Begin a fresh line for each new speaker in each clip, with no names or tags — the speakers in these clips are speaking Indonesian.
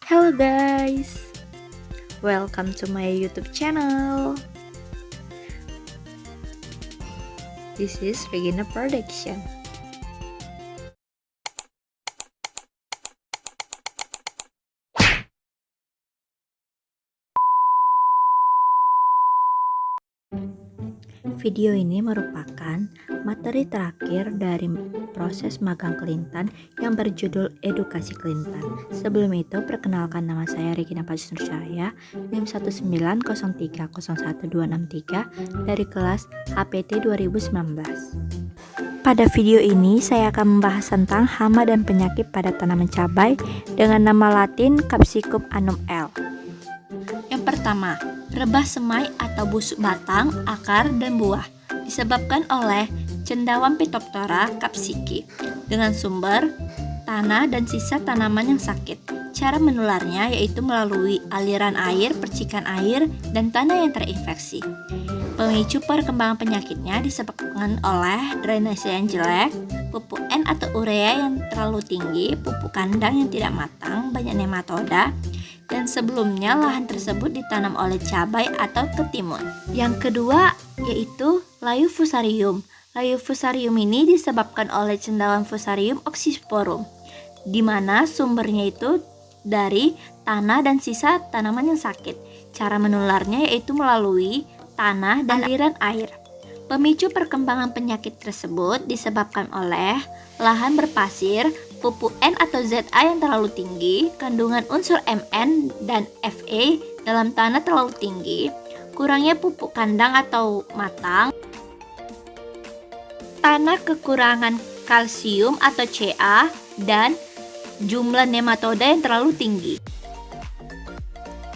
Hello guys, welcome to my YouTube channel. This is Regina Production. Video ini merupakan materi terakhir dari proses magang Kelintan yang berjudul Edukasi Kelintan. Sebelum itu, perkenalkan, nama saya Regina Pajusursaya, NIM 190301263 dari kelas HPT 2019. Pada video ini, saya akan membahas tentang hama dan penyakit pada tanaman cabai dengan nama latin Capsicum annum L. Yang pertama, rebah semai atau busuk batang, akar, dan buah disebabkan oleh cendawan Phytophthora capsici dengan sumber tanah dan sisa tanaman yang sakit. Cara menularnya yaitu melalui aliran air, percikan air, dan tanah yang terinfeksi. Pemicu perkembangan penyakitnya disebabkan oleh drainase yang jelek, pupuk N atau urea yang terlalu tinggi, pupuk kandang yang tidak matang, banyak nematoda, dan sebelumnya lahan tersebut ditanam oleh cabai atau ketimun. Yang kedua yaitu layu fusarium. Layu fusarium ini disebabkan oleh cendawan Fusarium oxysporum, di mana sumbernya itu dari tanah dan sisa tanaman yang sakit. Cara menularnya yaitu melalui tanah dan aliran air. Pemicu perkembangan penyakit tersebut disebabkan oleh lahan berpasir, pupuk N atau ZA yang terlalu tinggi, kandungan unsur Mn dan Fe dalam tanah terlalu tinggi, kurangnya pupuk kandang atau matang, tanah kekurangan kalsium atau Ca, dan jumlah nematoda yang terlalu tinggi.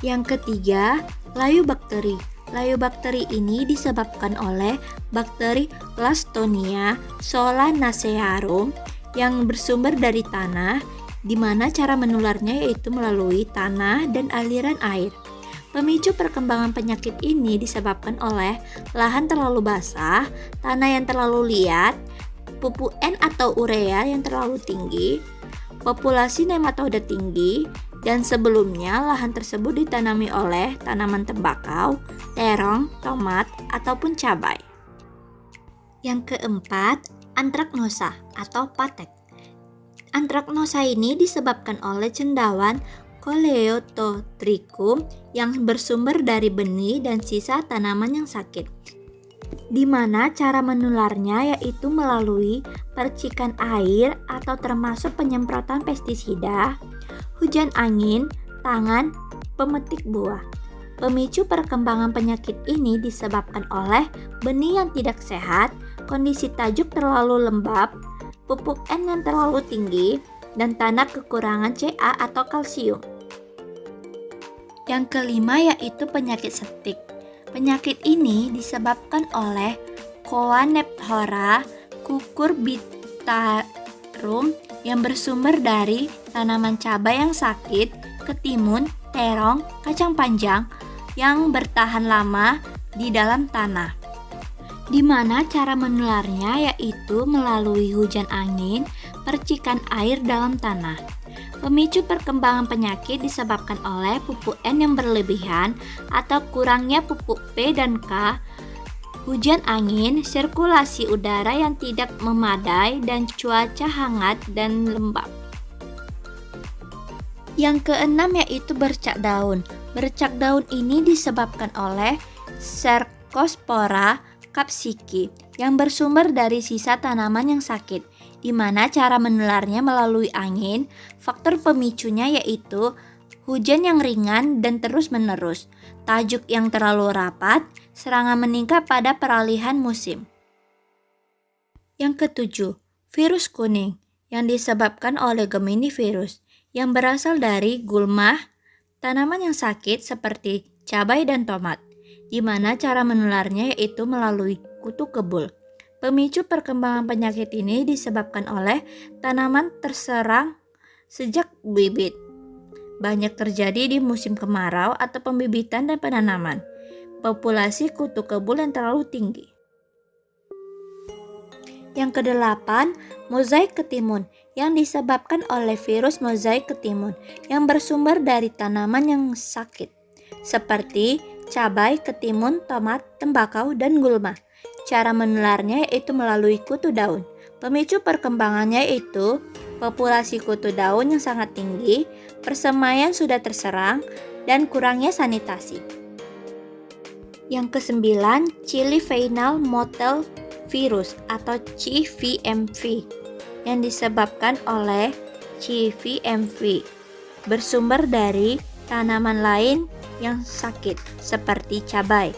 Yang ketiga, layu bakteri. Layu bakteri ini disebabkan oleh bakteri Clastonia solanacearum yang bersumber dari tanah, di mana cara menularnya yaitu melalui tanah dan aliran air. Pemicu perkembangan penyakit ini disebabkan oleh lahan terlalu basah, tanah yang terlalu liat, pupuk N atau urea yang terlalu tinggi, populasi nematoda tinggi, dan sebelumnya lahan tersebut ditanami oleh tanaman tembakau, terong, tomat, ataupun cabai. Yang keempat, antraknosa atau patek. Antraknosa ini disebabkan oleh cendawan Coleototrichum yang bersumber dari benih dan sisa tanaman yang sakit, di mana cara menularnya yaitu melalui percikan air atau termasuk penyemprotan pestisida, hujan angin, tangan pemetik buah. Pemicu perkembangan penyakit ini disebabkan oleh benih yang tidak sehat, kondisi tajuk terlalu lembab, pupuk N yang terlalu tinggi, dan tanah kekurangan Ca atau kalsium. Yang kelima yaitu penyakit septik. Penyakit ini disebabkan oleh Coanephthora cucurbitarum yang bersumber dari tanaman cabai yang sakit, ketimun, terong, kacang panjang yang bertahan lama di dalam tanah, di mana cara menularnya yaitu melalui hujan angin, percikan air dalam tanah. Pemicu perkembangan penyakit disebabkan oleh pupuk N yang berlebihan atau kurangnya pupuk P dan K, hujan angin, sirkulasi udara yang tidak memadai, dan cuaca hangat dan lembab. Yang keenam yaitu bercak daun. Bercak daun ini disebabkan oleh Cercospora capsici yang bersumber dari sisa tanaman yang sakit, di mana cara menularnya melalui angin. Faktor pemicunya yaitu hujan yang ringan dan terus-menerus, tajuk yang terlalu rapat, serangan meningkat pada peralihan musim. Yang ketujuh, virus kuning yang disebabkan oleh Geminivirus yang berasal dari gulma tanaman yang sakit seperti cabai dan tomat, di mana cara menularnya yaitu melalui kutu kebul. Pemicu perkembangan penyakit ini disebabkan oleh tanaman terserang sejak bibit. Banyak terjadi di musim kemarau atau pembibitan dan penanaman. Populasi kutu kebul yang terlalu tinggi. Yang kedelapan, mozaik ketimun yang disebabkan oleh virus mozaik ketimun yang bersumber dari tanaman yang sakit seperti cabai, ketimun, tomat, tembakau, dan gulma. Cara menularnya yaitu melalui kutu daun. Pemicu perkembangannya yaitu populasi kutu daun yang sangat tinggi, persemaian sudah terserang, dan kurangnya sanitasi. Yang kesembilan, Chilavenal mottle virus atau CVMV yang disebabkan oleh CVMV bersumber dari tanaman lain yang sakit seperti cabai.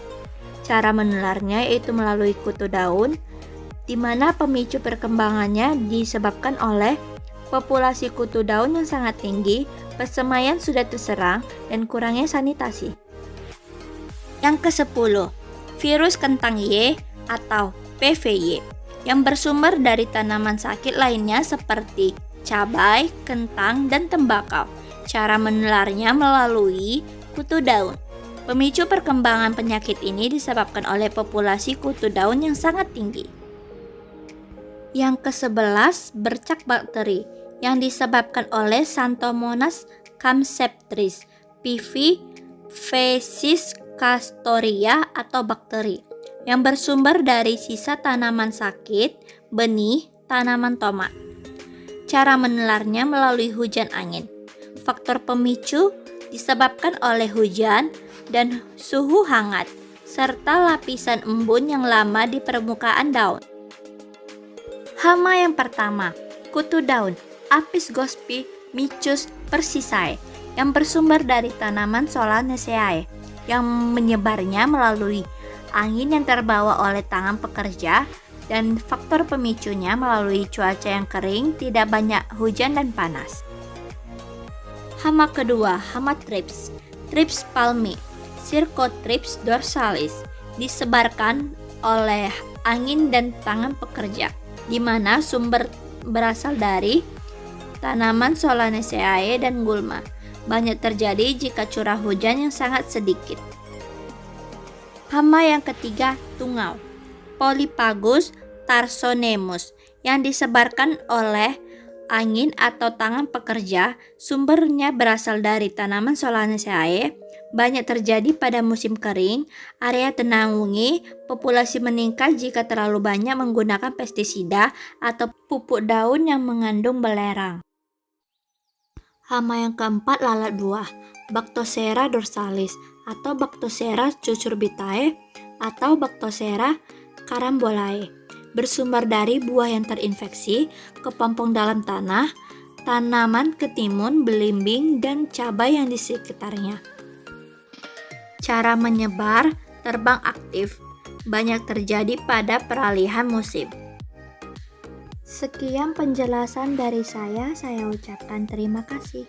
Cara menularnya yaitu melalui kutu daun, di mana pemicu perkembangannya disebabkan oleh populasi kutu daun yang sangat tinggi, persemaian sudah terserang, dan kurangnya sanitasi. Yang ke-10, virus kentang Y atau PVY yang bersumber dari tanaman sakit lainnya seperti cabai, kentang, dan tembakau. Cara menularnya melalui kutu daun. Pemicu perkembangan penyakit ini disebabkan oleh populasi kutu daun yang sangat tinggi. Yang ke-11, bercak bakteri yang disebabkan oleh Xanthomonas campestris, PV, Phaecis castoria atau bakteri yang bersumber dari sisa tanaman sakit, benih, tanaman tomat. Cara menularnya melalui hujan angin. Faktor pemicu disebabkan oleh hujan dan suhu hangat, serta lapisan embun yang lama di permukaan daun. Hama yang pertama, kutu daun, Apis gospimichus persicae, yang bersumber dari tanaman Solanaceae, yang menyebarnya melalui angin yang terbawa oleh tangan pekerja, dan faktor pemicunya melalui cuaca yang kering, tidak banyak hujan dan panas. Hama kedua, hama thrips, Thrips palmi, Circothrips dorsalis, disebarkan oleh angin dan tangan pekerja, di mana sumber berasal dari tanaman Solanaceae dan gulma. Banyak terjadi jika curah hujan yang sangat sedikit. Hama yang ketiga, tungau, Polypagus tarsonemus, yang disebarkan oleh angin atau tangan pekerja. Sumbernya berasal dari tanaman Solanaceae. Banyak terjadi pada musim kering, area tenangungi, populasi meningkat jika terlalu banyak menggunakan pestisida atau pupuk daun yang mengandung belerang. Hama yang keempat, lalat buah, Bactocera dorsalis atau Bactocera cucurbitae atau Bactocera carambolae, bersumber dari buah yang terinfeksi, kepompong dalam tanah, tanaman ketimun, belimbing, dan cabai yang di sekitarnya. Cara menyebar, terbang aktif, banyak terjadi pada peralihan musim. Sekian penjelasan dari saya ucapkan terima kasih.